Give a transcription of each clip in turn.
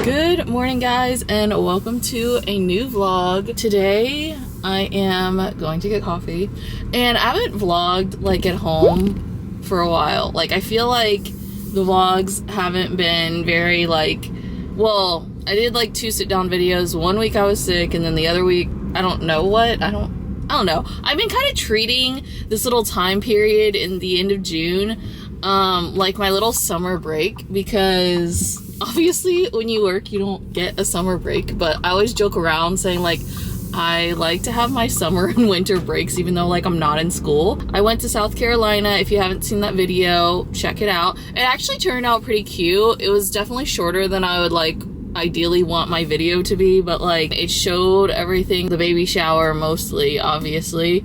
Good morning, guys, and welcome to a new vlog. Today I am going to get coffee, and I haven't vlogged like at home for a while. Like, I feel like the vlogs haven't been very well, I did like 2 sit-down videos. One week I was sick, and then the other week I don't know. I've been kind of treating this little time period in the end of June like my little summer break, because obviously when you work you don't get a summer break, but I always joke around saying like I like to have my summer and winter breaks even though like I'm not in school. I went to South Carolina. If you haven't seen that video, check it out. It actually turned out pretty cute. It was definitely shorter than I would like ideally want my video to be, but like it showed everything. The baby shower mostly, obviously.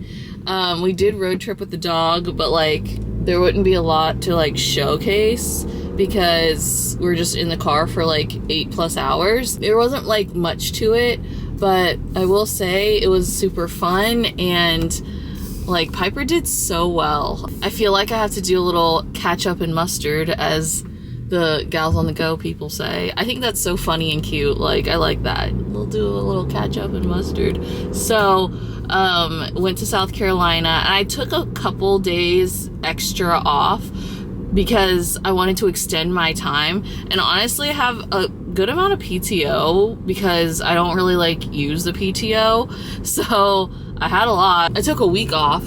We did road trip with the dog, but like there wouldn't be a lot to like showcase because we're just in the car for like 8+ hours. There wasn't like much to it, but I will say it was super fun, and like Piper did so well. I feel like I have to do a little ketchup and mustard, as the gals on the go people say. I think that's so funny and cute. Like, I like that. We'll do a little ketchup and mustard. So went to South Carolina, and I took a couple days extra off because I wanted to extend my time, and honestly I have a good amount of PTO because I don't really like use the PTO, so I had a lot. I took a week off,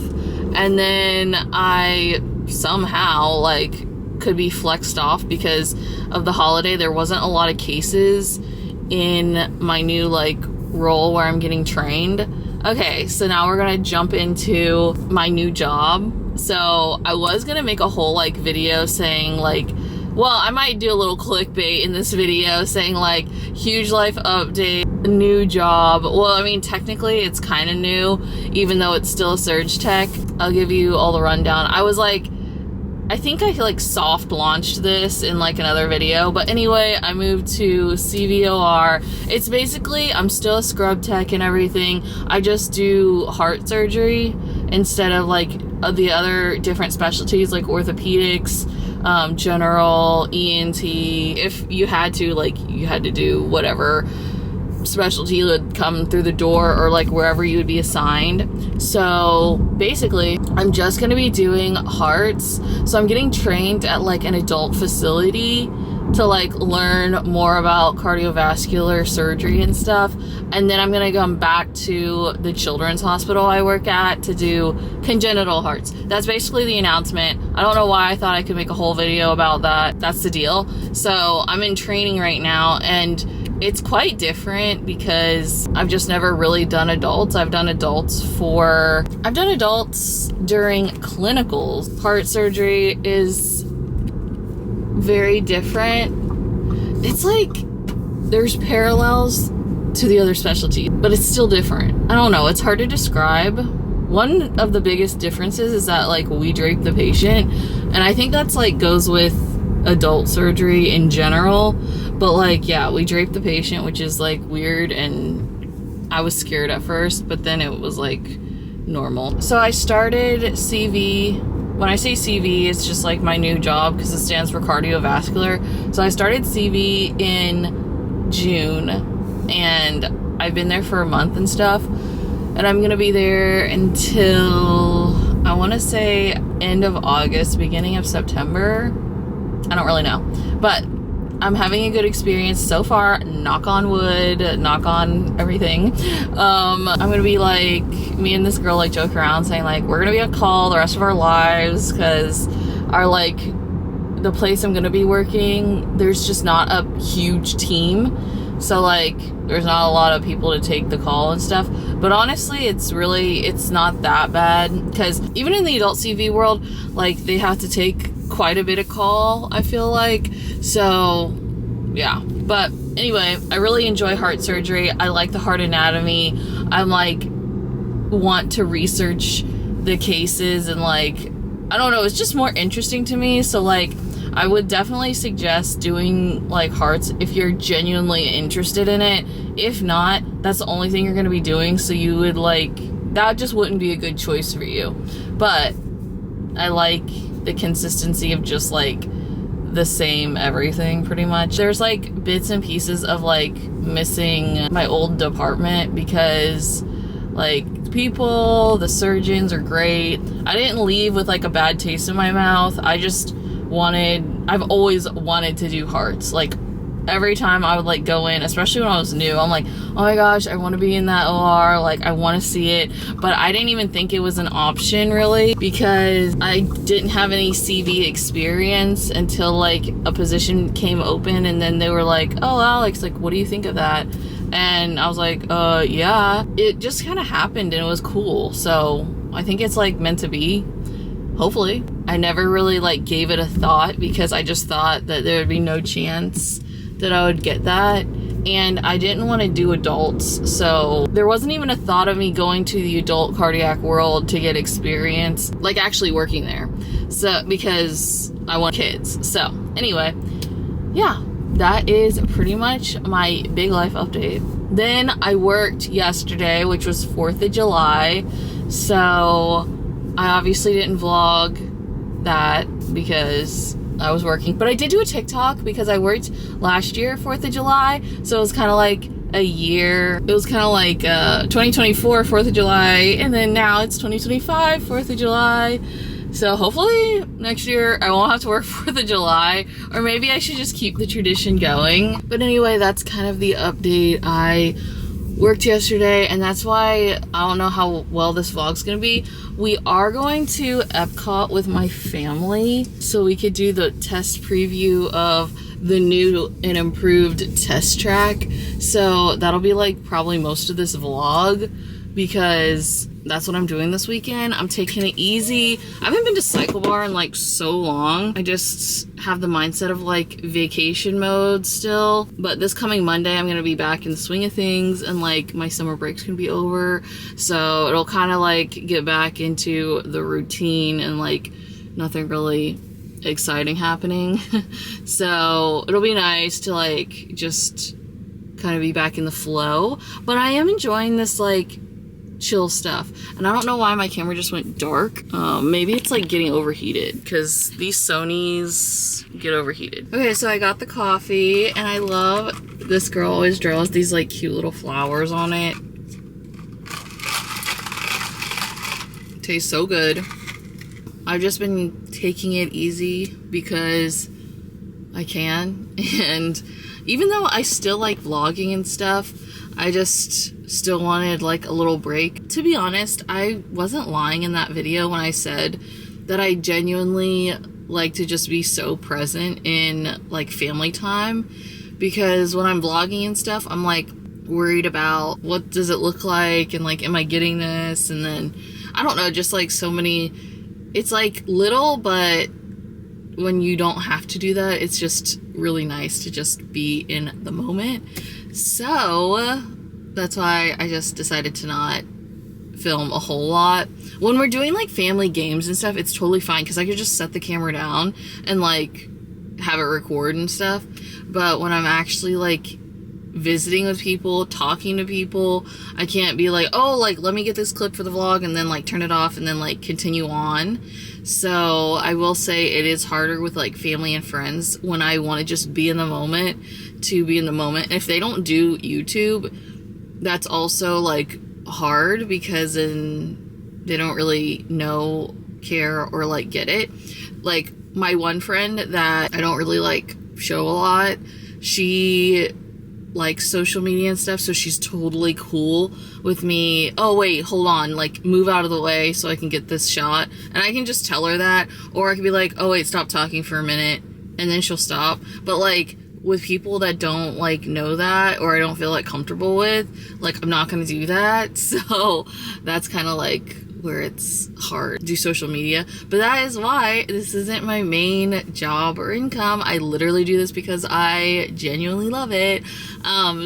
and then I somehow like could be flexed off because of the holiday. There wasn't a lot of cases in my new like role where I'm getting trained. Okay, so now we're gonna jump into my new job. So I was gonna make a whole like video saying like, well, I might do a little clickbait in this video saying like huge life update, new job. Well, I mean technically it's kind of new even though it's still a surge tech. I'll give you all the rundown. I think I like soft launched this in like another video, but anyway, I moved to CVOR. It's basically, I'm still a scrub tech and everything. I just do heart surgery instead of like the other different specialties like orthopedics, general, ENT. If you had to, like, you had to do whatever specialty would come through the door or like wherever you would be assigned. So basically I'm just going to be doing hearts. So I'm getting trained at like an adult facility to like learn more about cardiovascular surgery and stuff, and then I'm going to come back to the children's hospital I work at to do congenital hearts. That's basically the announcement. I don't know why I thought I could make a whole video about that. That's the deal. So I'm in training right now, and it's quite different because I've just never really done adults. I've done adults during clinicals. Heart surgery is very different. It's like there's parallels to the other specialty, but it's still different. I don't know, it's hard to describe. One of the biggest differences is that like we drape the patient, and I think that's like goes with adult surgery in general, but like yeah, we drape the patient, which is like weird, and I was scared at first, but then it was like normal. So I started CV. When I say CV, it's just like my new job because it stands for cardiovascular. So I started CV in June, and I've been there for a month and stuff, and I'm gonna be there until I want to say end of August, beginning of September. I don't really know, but I'm having a good experience so far. Knock on wood, knock on everything. I'm gonna be like, me and this girl like joke around saying like we're gonna be on call the rest of our lives because our like the place I'm gonna be working, there's just not a huge team, so like there's not a lot of people to take the call and stuff. But honestly, it's not that bad because even in the adult CV world, like they have to take quite a bit of call, I feel like. So yeah, but anyway, I really enjoy heart surgery. I like the heart anatomy. I'm like want to research the cases, and like I don't know, it's just more interesting to me. So like I would definitely suggest doing like hearts if you're genuinely interested in it. If not, that's the only thing you're going to be doing, so you would like, that just wouldn't be a good choice for you. But I like the consistency of just like the same everything pretty much. There's like bits and pieces of like missing my old department because like people, the surgeons are great. I didn't leave with like a bad taste in my mouth. I've always wanted to do hearts. Like every time I would like go in, especially when I was new, I'm like, oh my gosh, I want to be in that OR, like I want to see it. But I didn't even think it was an option really, because I didn't have any CV experience until like a position came open, and then they were like, oh Alex, like what do you think of that? And I was like, yeah. It just kind of happened and it was cool. So I think it's like meant to be, hopefully. I never really like gave it a thought because I just thought that there would be no chance that I would get that, and I didn't want to do adults, so there wasn't even a thought of me going to the adult cardiac world to get experience, like actually working there, so because I want kids. So anyway, yeah, that is pretty much my big life update. Then I worked yesterday, which was 4th of July, so I obviously didn't vlog that because I was working, but I did do a TikTok because I worked last year 4th of July, so it was kind of like a year. It was kind of like 2024 4th of July, and then now it's 2025 4th of July. So hopefully next year I won't have to work 4th of July, or maybe I should just keep the tradition going. But anyway, that's kind of the update. I worked yesterday, and that's why I don't know how well this vlog's gonna be. We are going to Epcot with my family, so we could do the test preview of the new and improved test track. So that'll be like probably most of this vlog, because that's what I'm doing this weekend. I'm taking it easy. I haven't been to Cycle Bar in like so long. I just have the mindset of like vacation mode still. But this coming Monday, I'm gonna be back in the swing of things, and like my summer break's gonna be over. So it'll kind of like get back into the routine and like nothing really exciting happening. So it'll be nice to like just kind of be back in the flow. But I am enjoying this like chill stuff, and I don't know why my camera just went dark. Maybe it's like getting overheated, because these Sonys get overheated. Okay, so I got the coffee, and I love, this girl always draws these like cute little flowers on it. Tastes so good. I've just been taking it easy because I can, and even though I still like vlogging and stuff, I just still wanted like a little break. To be honest, I wasn't lying in that video when I said that I genuinely like to just be so present in like family time, because when I'm vlogging and stuff, I'm like worried about what does it look like, and like am I getting this, and then I don't know, just like so many, it's like little, but when you don't have to do that, it's just really nice to just be in the moment. So that's why I just decided to not film a whole lot. When we're doing like family games and stuff, it's totally fine because I could just set the camera down and like have it record and stuff. But when I'm actually like visiting with people, talking to people, I can't be like, oh, like let me get this clip for the vlog and then like turn it off and then like continue on. So I will say it is harder with like family and friends when I want to just be in the moment, to be in the moment. And if they don't do YouTube, that's also like hard, because then they don't really know, care, or like get it. Like my one friend that I don't really like show a lot, she likes social media and stuff, so she's totally cool with me, oh wait, hold on, like move out of the way so I can get this shot, and I can just tell her that, or I can be like, oh wait, stop talking for a minute, and then she'll stop. But like with people that don't like know that, or I don't feel like comfortable with, like I'm not gonna do that. So that's kind of like where it's hard to do social media. But that is why this isn't my main job or income. I literally do this because I genuinely love it.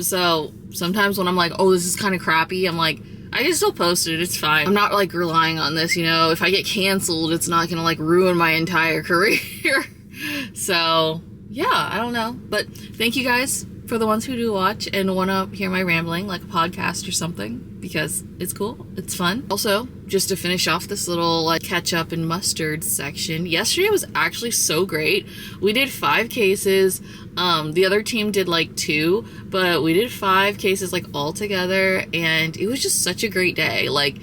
So sometimes when I'm like, oh, this is kind of crappy, I'm like, I can still post it, it's fine. I'm not like relying on this, you know. If I get canceled, it's not gonna like ruin my entire career. So yeah, I don't know. But thank you guys for the ones who do watch and want to hear my rambling like a podcast or something, because it's cool, it's fun. Also, just to finish off this little like ketchup and mustard section, yesterday was actually so great. We did 5 cases. The other team did like 2, but we did 5 cases like all together, and it was just such a great day. Like,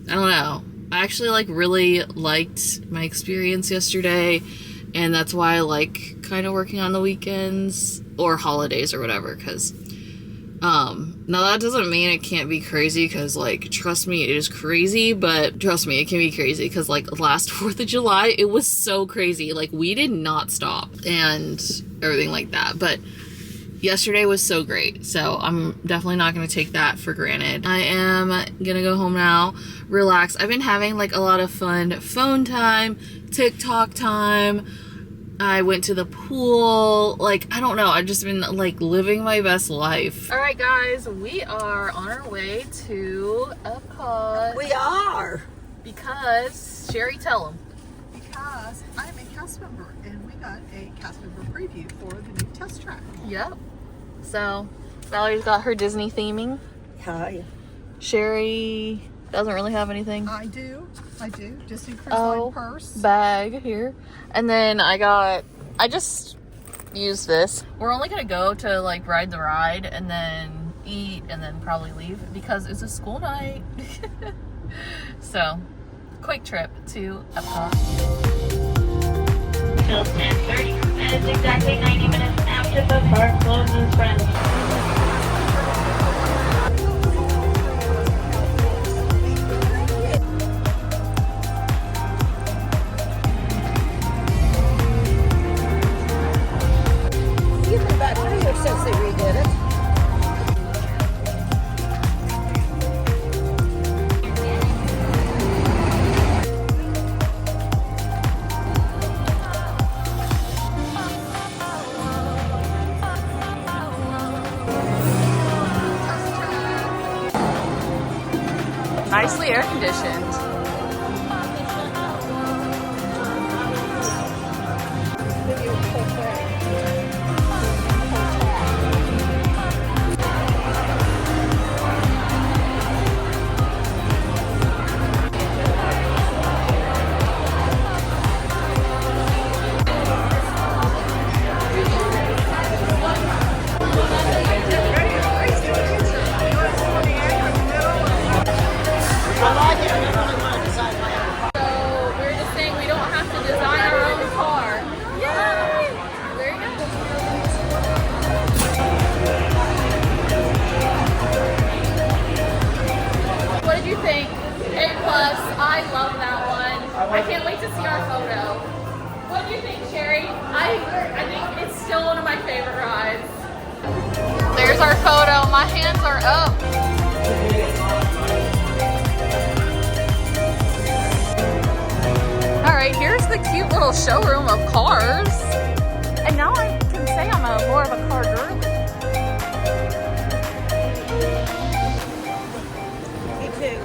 I don't know, I actually like really liked my experience yesterday, and that's why I like kind of working on the weekends or holidays or whatever, because now that doesn't mean it can't be crazy, because like, trust me, it is crazy, but trust me, it can be crazy, because like last 4th of July, it was so crazy. Like, we did not stop and everything like that, but yesterday was so great, so I'm definitely not going to take that for granted. I am gonna go home now, relax. I've been having like a lot of fun phone time, TikTok time. I went to the pool. Like, I don't know, I've just been like living my best life. All right, guys, we are on our way to epcot. We are. Because, Sherry, tell them. Because I'm a cast member, and we got a cast member preview for the new test track. Yep. So, Valerie's got her Disney theming. Hi. Sherry doesn't really have anything. I do. Disney Cruise Line purse. Bag here. And then I just used this. We're only gonna go to like ride the ride and then eat and then probably leave because it's a school night. So, quick trip to Epcot. Till 10:30, and it's exactly 90 minutes after the park closes, friends. You've been about 3 years since they redid it. Nicely air conditioned. I can't wait to see our photo. What do you think, Sherry? I think it's still one of my favorite rides. There's our photo. My hands are up. All right, here's the cute little showroom of cars. And now I can say I'm more of a car girly. Me too.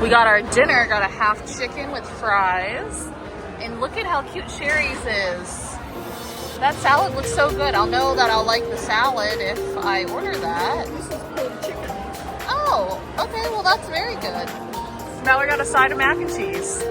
We got our dinner, got a half chicken with fries. And look at how cute Sherry's is. That salad looks so good. I'll know that I'll like the salad if I order that. This is pulled chicken. Oh, okay, well that's very good. Now we got a side of mac and cheese.